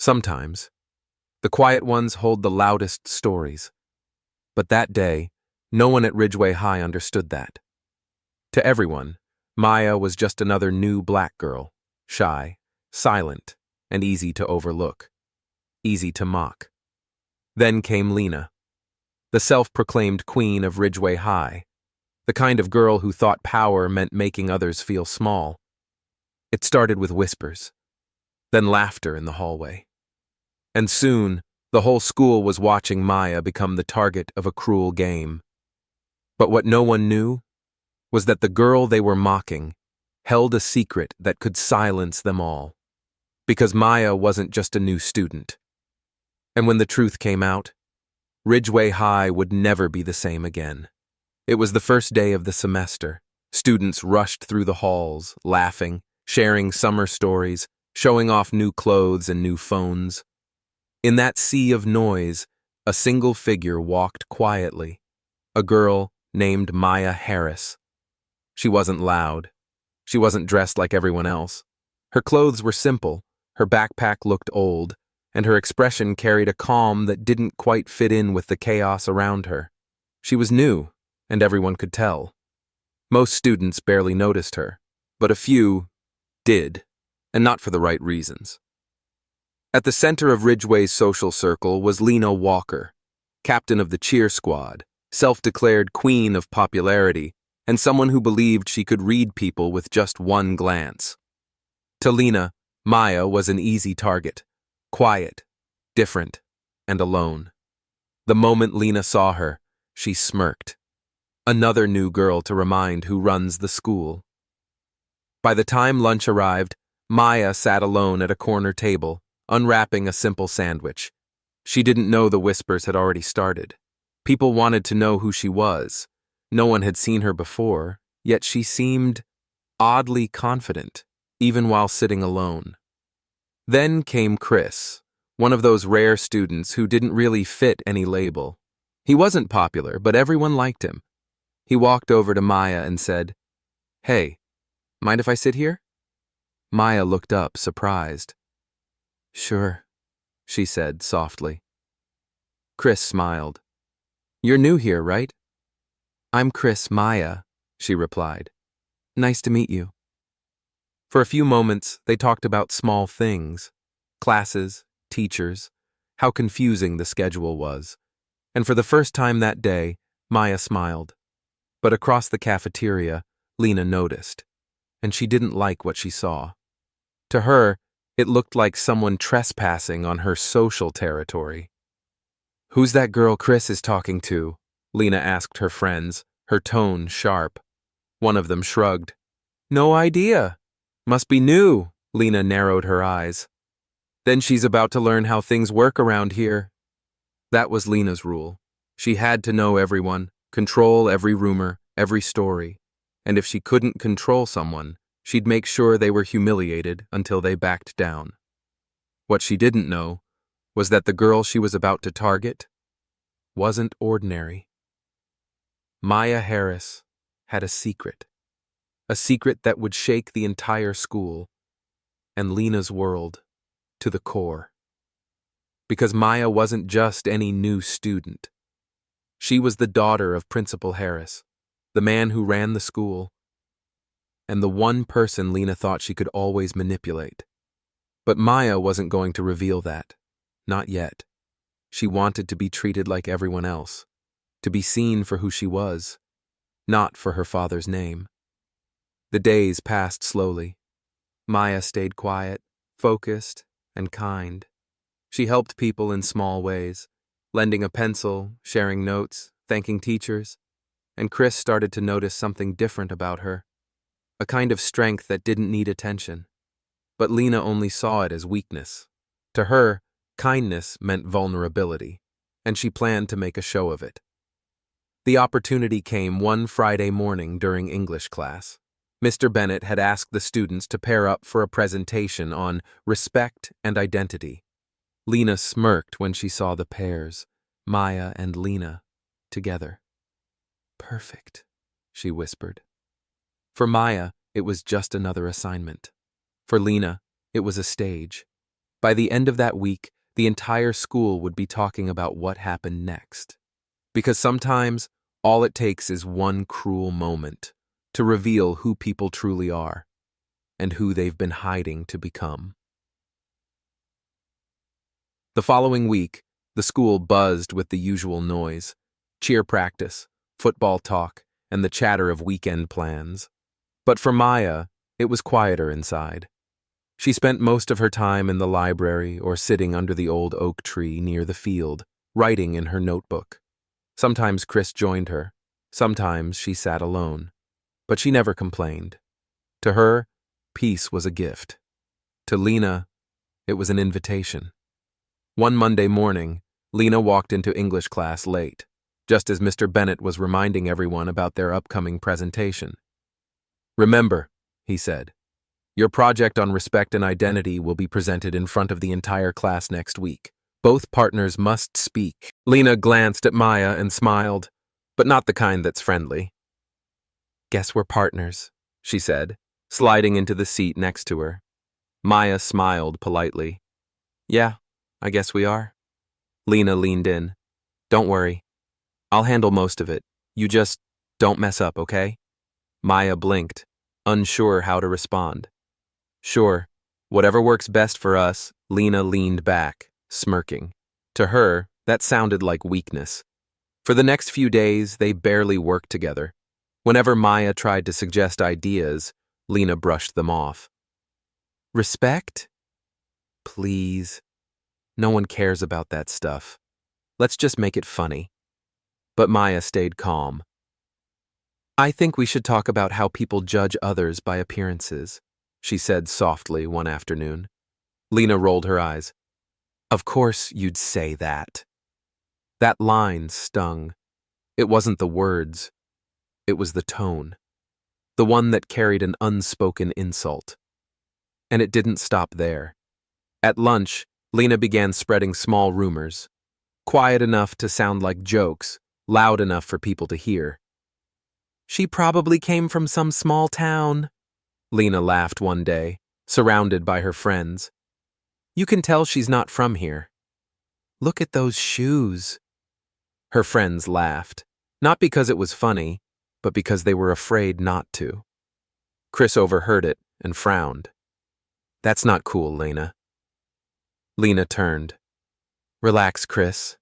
Sometimes, the quiet ones hold the loudest stories. But that day, no one at Ridgeway High understood that. To everyone, Maya was just another new black girl, shy, silent, and easy to overlook, easy to mock. Then came Lena, the self-proclaimed queen of Ridgeway High, the kind of girl who thought power meant making others feel small. It started with whispers, then laughter in the hallway. And soon, the whole school was watching Maya become the target of a cruel game. But what no one knew was that the girl they were mocking held a secret that could silence them all. Because Maya wasn't just a new student. And when the truth came out, Ridgeway High would never be the same again. It was the first day of the semester. Students rushed through the halls, laughing, sharing summer stories, showing off new clothes and new phones. In that sea of noise, a single figure walked quietly, a girl named Maya Harris. She wasn't loud. She wasn't dressed like everyone else. Her clothes were simple, her backpack looked old, and her expression carried a calm that didn't quite fit in with the chaos around her. She was new, and everyone could tell. Most students barely noticed her, but a few did, and not for the right reasons. At the center of Ridgeway's social circle was Lena Walker, captain of the cheer squad, self-declared queen of popularity, and someone who believed she could read people with just one glance. To Lena, Maya was an easy target, quiet, different, and alone. The moment Lena saw her, she smirked. Another new girl to remind who runs the school. By the time lunch arrived, Maya sat alone at a corner table, unwrapping a simple sandwich. She didn't know the whispers had already started. People wanted to know who she was. No one had seen her before, yet she seemed oddly confident, even while sitting alone. Then came Chris, one of those rare students who didn't really fit any label. He wasn't popular, but everyone liked him. He walked over to Maya and said, "Hey, mind if I sit here?" Maya looked up, surprised. "Sure," she said softly. Chris smiled. "You're new here, right?" "I'm Chris, Maya," she replied. "Nice to meet you." For a few moments, they talked about small things, classes, teachers, how confusing the schedule was. And for the first time that day, Maya smiled. But across the cafeteria, Lena noticed, and she didn't like what she saw. To her, it looked like someone trespassing on her social territory. "Who's that girl Chris is talking to?" Lena asked her friends, her tone sharp. One of them shrugged. "No idea. Must be new." Lena narrowed her eyes. "Then she's about to learn how things work around here." That was Lena's rule. She had to know everyone, control every rumor, every story. And if she couldn't control someone, she'd make sure they were humiliated until they backed down. What she didn't know was that the girl she was about to target wasn't ordinary. Maya Harris had a secret that would shake the entire school and Lena's world to the core. Because Maya wasn't just any new student. She was the daughter of Principal Harris, the man who ran the school, and the one person Lena thought she could always manipulate. But Maya wasn't going to reveal that. Not yet. She wanted to be treated like everyone else, to be seen for who she was, not for her father's name. The days passed slowly. Maya stayed quiet, focused, and kind. She helped people in small ways, lending a pencil, sharing notes, thanking teachers, and Chris started to notice something different about her, a kind of strength that didn't need attention. But Lena only saw it as weakness. To her, kindness meant vulnerability, and she planned to make a show of it. The opportunity came one Friday morning during English class. Mr. Bennett had asked the students to pair up for a presentation on respect and identity. Lena smirked when she saw the pairs, Maya and Lena, together. "Perfect," she whispered. For Maya, it was just another assignment. For Lena, it was a stage. By the end of that week, the entire school would be talking about what happened next. Because sometimes, all it takes is one cruel moment to reveal who people truly are and who they've been hiding to become. The following week, the school buzzed with the usual noise: cheer practice, football talk, and the chatter of weekend plans. But for Maya, it was quieter inside. She spent most of her time in the library or sitting under the old oak tree near the field, writing in her notebook. Sometimes Chris joined her, sometimes she sat alone. But she never complained. To her, peace was a gift. To Lena, it was an invitation. One Monday morning, Lena walked into English class late, just as Mr. Bennett was reminding everyone about their upcoming presentation. "Remember," he said, "your project on respect and identity will be presented in front of the entire class next week. Both partners must speak." Lena glanced at Maya and smiled, but not the kind that's friendly. "Guess we're partners," she said, sliding into the seat next to her. Maya smiled politely. "Yeah, I guess we are." Lena leaned in. "Don't worry. I'll handle most of it. You just don't mess up, okay?" Maya blinked, unsure how to respond. "Sure, whatever works best for us." Lena leaned back, smirking. To her, that sounded like weakness. For the next few days, they barely worked together. Whenever Maya tried to suggest ideas, Lena brushed them off. "Respect? Please. No one cares about that stuff. Let's just make it funny." But Maya stayed calm. "I think we should talk about how people judge others by appearances," she said softly one afternoon. Lena rolled her eyes. "Of course you'd say that." That line stung. It wasn't the words. It was the tone. The one that carried an unspoken insult. And it didn't stop there. At lunch, Lena began spreading small rumors. Quiet enough to sound like jokes, loud enough for people to hear. "She probably came from some small town," Lena laughed one day, surrounded by her friends. "You can tell she's not from here. Look at those shoes." Her friends laughed, not because it was funny, but because they were afraid not to. Chris overheard it and frowned. "That's not cool, Lena." Lena turned. "Relax, Chris.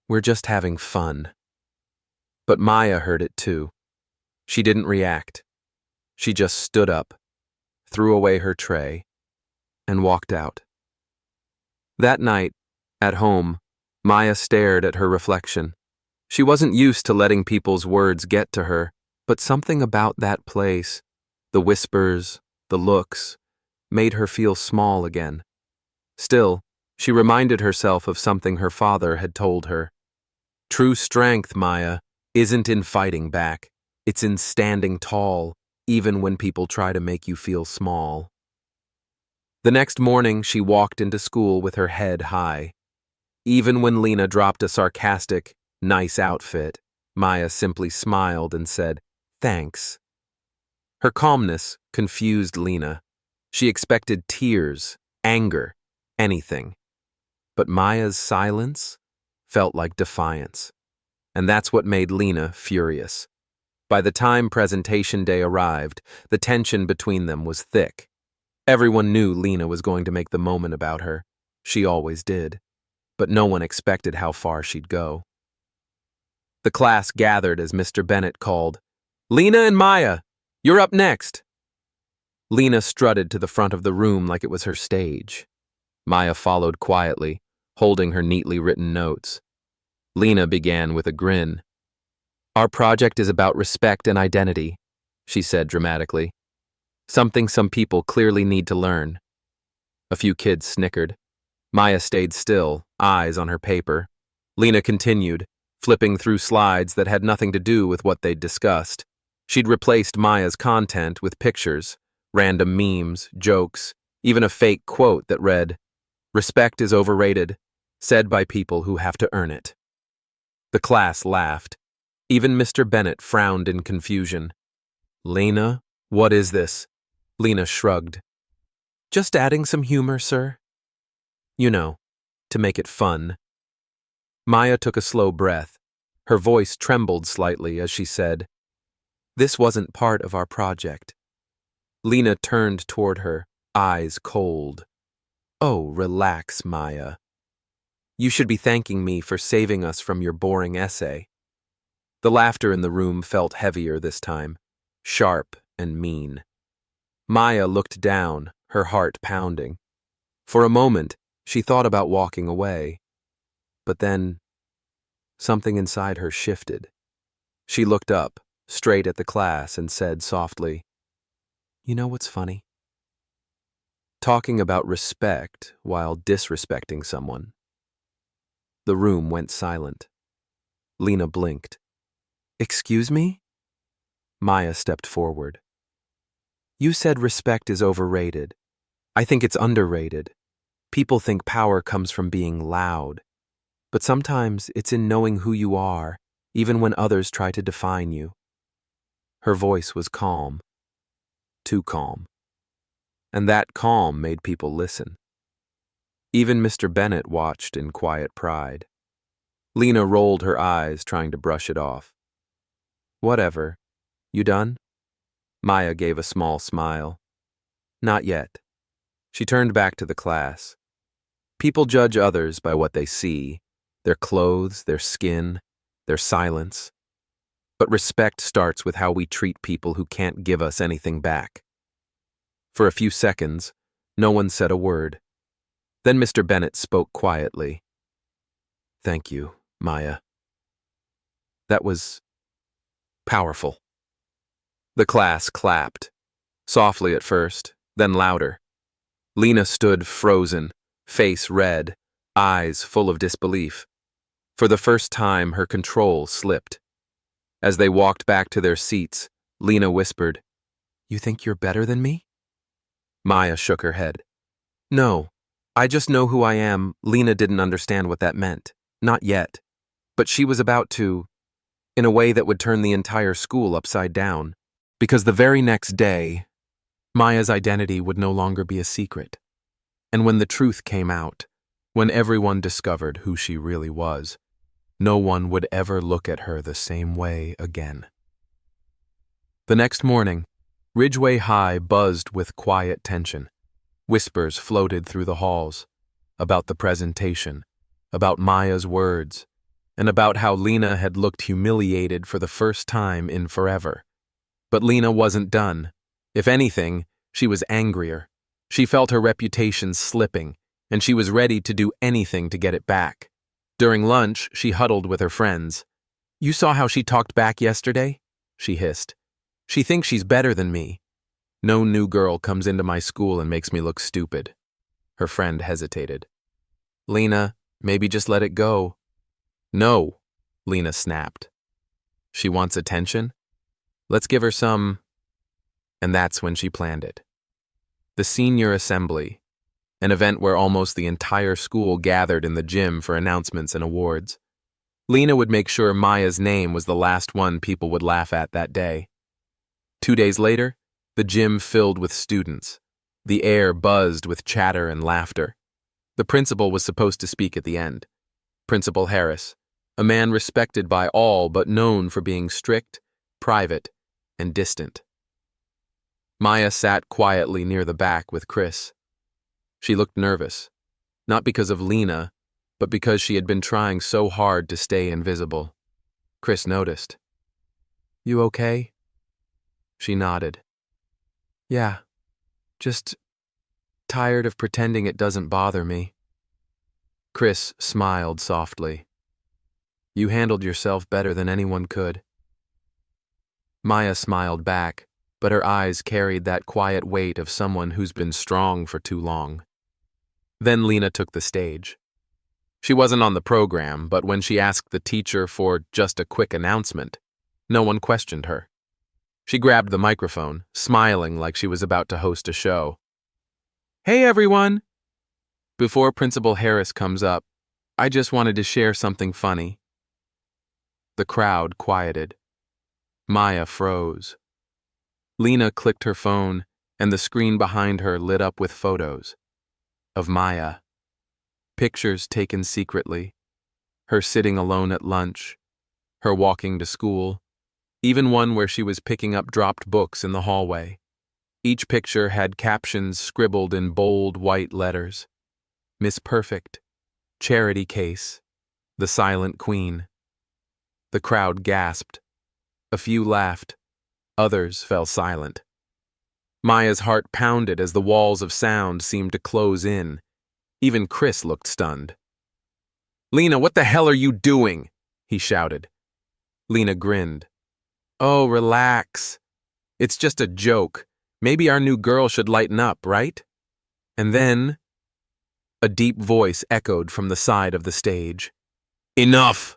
We're just having fun." But Maya heard it too. She didn't react. She just stood up, threw away her tray, and walked out. That night, at home, Maya stared at her reflection. She wasn't used to letting people's words get to her, but something about that place, the whispers, the looks, made her feel small again. Still, she reminded herself of something her father had told her. "True strength, Maya, isn't in fighting back. It's in standing tall, even when people try to make you feel small." The next morning, she walked into school with her head high. Even when Lena dropped a sarcastic, "Nice outfit," Maya simply smiled and said, "Thanks." Her calmness confused Lena. She expected tears, anger, anything. But Maya's silence felt like defiance. And that's what made Lena furious. By the time presentation day arrived, the tension between them was thick. Everyone knew Lena was going to make the moment about her. She always did. But no one expected how far she'd go. The class gathered as Mr. Bennett called, "Lena and Maya, you're up next." Lena strutted to the front of the room like it was her stage. Maya followed quietly, holding her neatly written notes. Lena began with a grin. "Our project is about respect and identity," she said dramatically. "Something some people clearly need to learn." A few kids snickered. Maya stayed still, eyes on her paper. Lena continued, flipping through slides that had nothing to do with what they'd discussed. She'd replaced Maya's content with pictures, random memes, jokes, even a fake quote that read, "Respect is overrated, said by people who have to earn it." The class laughed. Even Mr. Bennett frowned in confusion. "Lena, what is this?" Lena shrugged. Just adding some humor, sir. You know, to make it fun. Maya took a slow breath. Her voice trembled slightly as she said, "This wasn't part of our project." Lena turned toward her, eyes cold. "Oh, relax, Maya. You should be thanking me for saving us from your boring essay." The laughter in the room felt heavier this time, sharp and mean. Maya looked down, her heart pounding. For a moment, she thought about walking away. But then, something inside her shifted. She looked up, straight at the class, and said softly, "You know what's funny? Talking about respect while disrespecting someone." The room went silent. Lena blinked. "Excuse me?" Maya stepped forward. "You said respect is overrated. I think it's underrated. People think power comes from being loud. But sometimes it's in knowing who you are, even when others try to define you." Her voice was calm. Too calm. And that calm made people listen. Even Mr. Bennett watched in quiet pride. Lena rolled her eyes, trying to brush it off. "Whatever. You done?" Maya gave a small smile. "Not yet." She turned back to the class. People judge others by what they see, their clothes, their skin, their silence. But respect starts with how we treat people who can't give us anything back. For a few seconds, no one said a word. Then Mr. Bennett spoke quietly. "Thank you, Maya. That was powerful." The class clapped, softly at first, then louder. Lena stood frozen, face red, eyes full of disbelief. For the first time, her control slipped. As they walked back to their seats, Lena whispered, "You think you're better than me?" Maya shook her head. "No, I just know who I am." Lena didn't understand what that meant. Not yet. But she was about to, in a way that would turn the entire school upside down. Because the very next day, Maya's identity would no longer be a secret. And when the truth came out, when everyone discovered who she really was, no one would ever look at her the same way again. The next morning, Ridgeway High buzzed with quiet tension. Whispers floated through the halls about the presentation, about Maya's words, and about how Lena had looked humiliated for the first time in forever. But Lena wasn't done. If anything, she was angrier. She felt her reputation slipping, and she was ready to do anything to get it back. During lunch, she huddled with her friends. "You saw how she talked back yesterday?" she hissed. "She thinks she's better than me. No new girl comes into my school and makes me look stupid." Her friend hesitated. "Lena, maybe just let it go." "No," Lena snapped. "She wants attention? Let's give her some..." And that's when she planned it. The senior assembly, an event where almost the entire school gathered in the gym for announcements and awards. Lena would make sure Maya's name was the last one people would laugh at that day. 2 days later, the gym filled with students. The air buzzed with chatter and laughter. The principal was supposed to speak at the end. Principal Harris, a man respected by all but known for being strict, private, and distant. Maya sat quietly near the back with Chris. She looked nervous, not because of Lena, but because she had been trying so hard to stay invisible. Chris noticed. "You okay?" She nodded. "Yeah, just tired of pretending it doesn't bother me." Chris smiled softly. "You handled yourself better than anyone could." Maya smiled back, but her eyes carried that quiet weight of someone who's been strong for too long. Then Lena took the stage. She wasn't on the program, but when she asked the teacher for just a quick announcement, no one questioned her. She grabbed the microphone, smiling like she was about to host a show. "Hey everyone! Before Principal Harris comes up, I just wanted to share something funny." The crowd quieted. Maya froze. Lena clicked her phone, and the screen behind her lit up with photos of Maya. Pictures taken secretly, her sitting alone at lunch, her walking to school, even one where she was picking up dropped books in the hallway. Each picture had captions scribbled in bold white letters. Miss Perfect, Charity Case, The Silent Queen. The crowd gasped. A few laughed. Others fell silent. Maya's heart pounded as the walls of sound seemed to close in. Even Chris looked stunned. "Lena, what the hell are you doing?" he shouted. Lena grinned. "Oh, relax. It's just a joke. Maybe our new girl should lighten up, right?" And then a deep voice echoed from the side of the stage. "Enough!"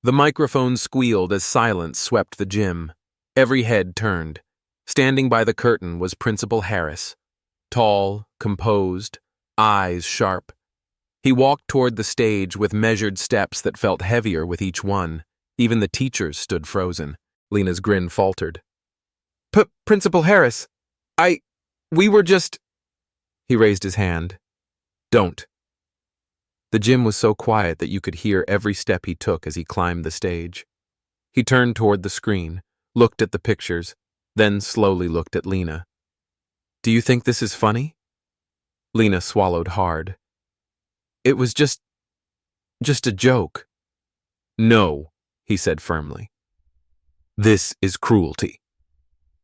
The microphone squealed as silence swept the gym. Every head turned. Standing by the curtain was Principal Harris. Tall, composed, eyes sharp. He walked toward the stage with measured steps that felt heavier with each one. Even the teachers stood frozen. Lena's grin faltered. Principal Harris, we were just..." He raised his hand. "Don't." The gym was so quiet that you could hear every step he took as he climbed the stage. He turned toward the screen, looked at the pictures, then slowly looked at Lena. "Do you think this is funny?" Lena swallowed hard. "It was just a joke." "No," he said firmly. "This is cruelty.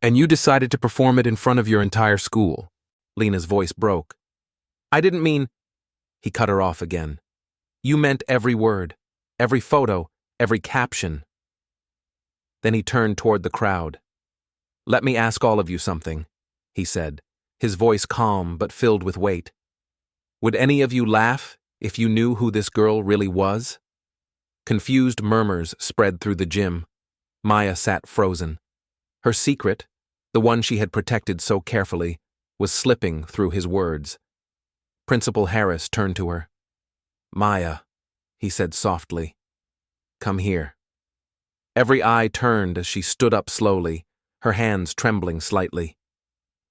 And you decided to perform it in front of your entire school." Lena's voice broke. "I didn't mean..." He cut her off again. "You meant every word, every photo, every caption." Then he turned toward the crowd. "Let me ask all of you something," he said, his voice calm but filled with weight. "Would any of you laugh if you knew who this girl really was?" Confused murmurs spread through the gym. Maya sat frozen. Her secret, the one she had protected so carefully, was slipping through his words. Principal Harris turned to her. "Maya," he said softly, "come here." Every eye turned as she stood up slowly, her hands trembling slightly.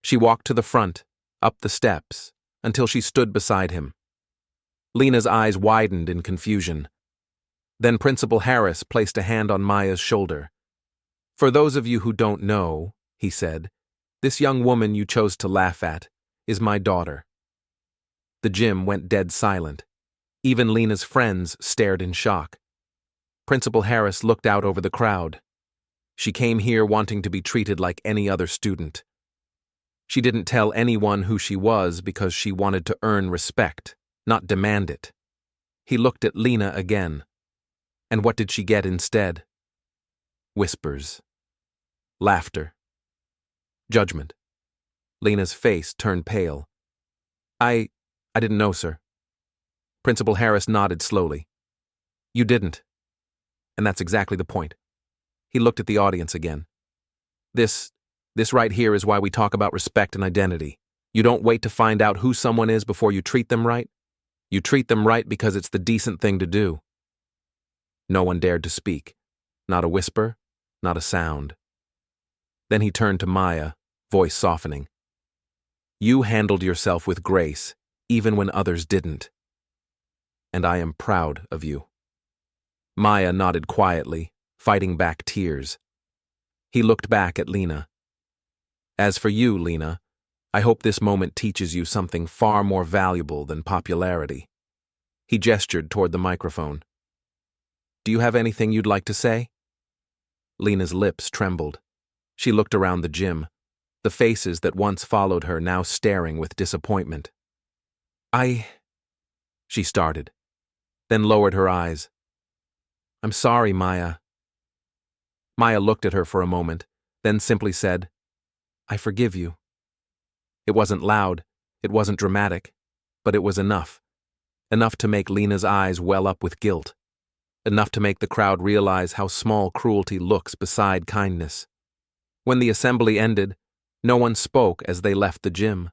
She walked to the front, up the steps, until she stood beside him. Lena's eyes widened in confusion. Then Principal Harris placed a hand on Maya's shoulder. "For those of you who don't know," he said, "this young woman you chose to laugh at is my daughter." The gym went dead silent. Even Lena's friends stared in shock. Principal Harris looked out over the crowd. She came here wanting to be treated like any other student. She didn't tell anyone who she was because she wanted to earn respect, not demand it. He looked at Lena again. And what did she get instead? Whispers. Laughter. Judgment. Lena's face turned pale. I didn't know, sir." Principal Harris nodded slowly. "You didn't. And that's exactly the point." He looked at the audience again. This right here is why we talk about respect and identity. You don't wait to find out who someone is before you treat them right. You treat them right because it's the decent thing to do." No one dared to speak. Not a whisper, not a sound. Then he turned to Maya, voice softening. "You handled yourself with grace, even when others didn't. And I am proud of you." Maya nodded quietly, fighting back tears. He looked back at Lena. "As for you, Lena, I hope this moment teaches you something far more valuable than popularity." He gestured toward the microphone. "Do you have anything you'd like to say?" Lena's lips trembled. She looked around the gym, the faces that once followed her now staring with disappointment. She started, then lowered her eyes. "I'm sorry, Maya." Maya looked at her for a moment, then simply said, "I forgive you." It wasn't loud, it wasn't dramatic, but it was enough. Enough to make Lena's eyes well up with guilt. Enough to make the crowd realize how small cruelty looks beside kindness. When the assembly ended, no one spoke as they left the gym.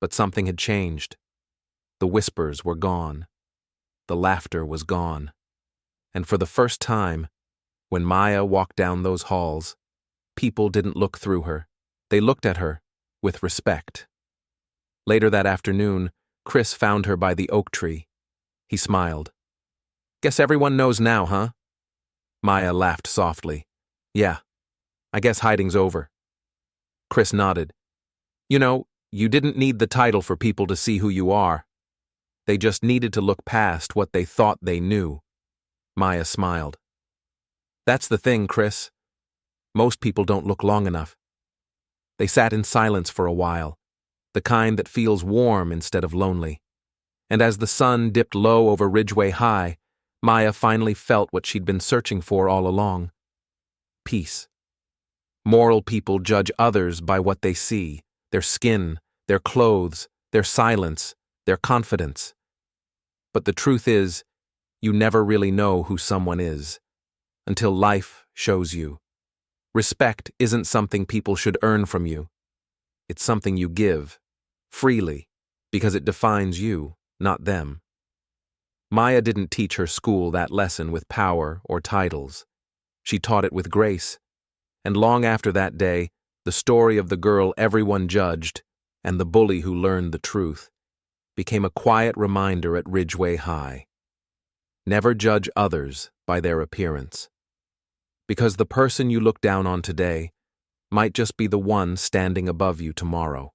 But something had changed. The whispers were gone. The laughter was gone. And for the first time, when Maya walked down those halls, people didn't look through her. They looked at her, with respect. Later that afternoon, Chris found her by the oak tree. He smiled. "Guess everyone knows now, huh?" Maya laughed softly. "Yeah, I guess hiding's over." Chris nodded. "You know, you didn't need the title for people to see who you are. They just needed to look past what they thought they knew." Maya smiled. "That's the thing, Chris. Most people don't look long enough." They sat in silence for a while, the kind that feels warm instead of lonely. And as the sun dipped low over Ridgeway High, Maya finally felt what she'd been searching for all along. Peace. Moral people judge others by what they see, their skin, their clothes, their silence, their confidence. But the truth is, you never really know who someone is, until life shows you. Respect isn't something people should earn from you. It's something you give, freely, because it defines you, not them. Maya didn't teach her school that lesson with power or titles. She taught it with grace. And long after that day, the story of the girl everyone judged, and the bully who learned the truth, became a quiet reminder at Ridgeway High. Never judge others by their appearance. Because the person you look down on today might just be the one standing above you tomorrow.